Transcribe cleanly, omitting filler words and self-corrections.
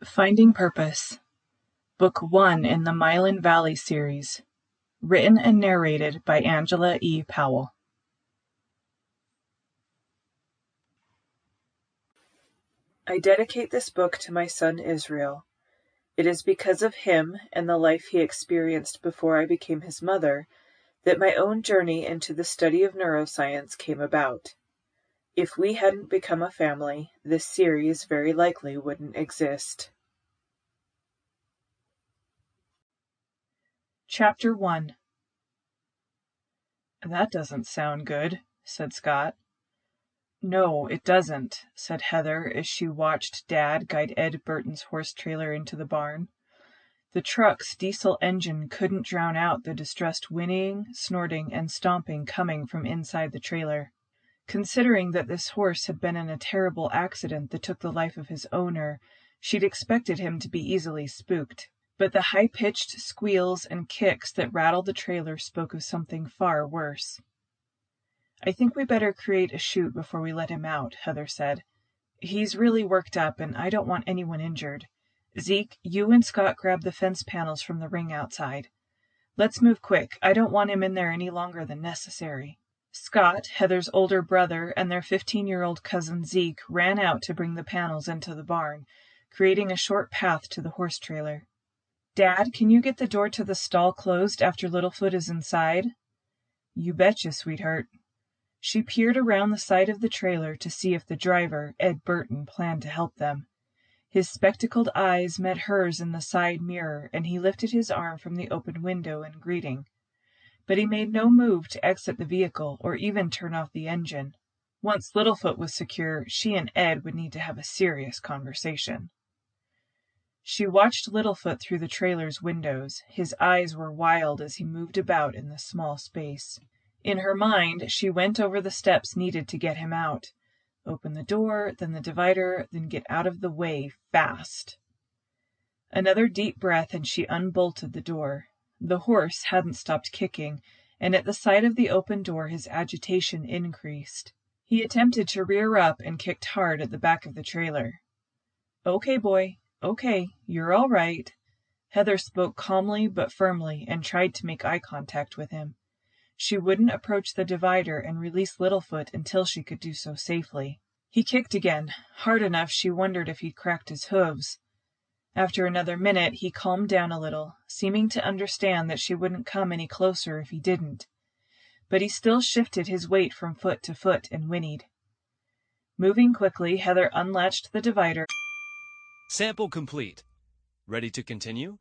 Finding Purpose, Book 1 in the Mylin Valley series, written and narrated by Angela E. Powell. I dedicate this book to my son Israel. It is because of him and the life he experienced before I became his mother that my own journey into the study of neuroscience came about. If we hadn't become a family, this series very likely wouldn't exist. Chapter 1. That doesn't sound good, said Scott. No, it doesn't, said Heather as she watched Dad guide Ed Burton's horse trailer into the barn. The truck's diesel engine couldn't drown out the distressed whinnying, snorting, and stomping coming from inside the trailer. Considering that this horse had been in a terrible accident that took the life of his owner, she'd expected him to be easily spooked. But the high-pitched squeals and kicks that rattled the trailer spoke of something far worse. I think we better create a chute before we let him out, Heather said. He's really worked up, and I don't want anyone injured. Zeke, you and Scott grab the fence panels from the ring outside. Let's move quick. I don't want him in there any longer than necessary. Scott, Heather's older brother, and their 15-year-old cousin Zeke ran out to bring the panels into the barn, creating a short path to the horse trailer. Dad, can you get the door to the stall closed after Littlefoot is inside? You betcha, sweetheart. She peered around the side of the trailer to see if the driver, Ed Burton, planned to help them. His spectacled eyes met hers in the side mirror, and he lifted his arm from the open window in greeting. But he made no move to exit the vehicle or even turn off the engine. Once Littlefoot was secure, she and Ed would need to have a serious conversation. She watched Littlefoot through the trailer's windows. His eyes were wild as he moved about in the small space. In her mind, she went over the steps needed to get him out. Open the door, then the divider, then get out of the way fast. Another deep breath and she unbolted the door. The horse hadn't stopped kicking, and at the sight of the open door his agitation increased. He attempted to rear up and kicked hard at the back of the trailer. Okay, boy. Okay, you're all right. Heather spoke calmly but firmly and tried to make eye contact with him. She wouldn't approach the divider and release Littlefoot until she could do so safely. He kicked again, hard enough she wondered if he'd cracked his hooves. After another minute, he calmed down a little, seeming to understand that she wouldn't come any closer if he didn't. But he still shifted his weight from foot to foot and whinnied. Moving quickly, Heather unlatched the divider. Sample complete. Ready to continue?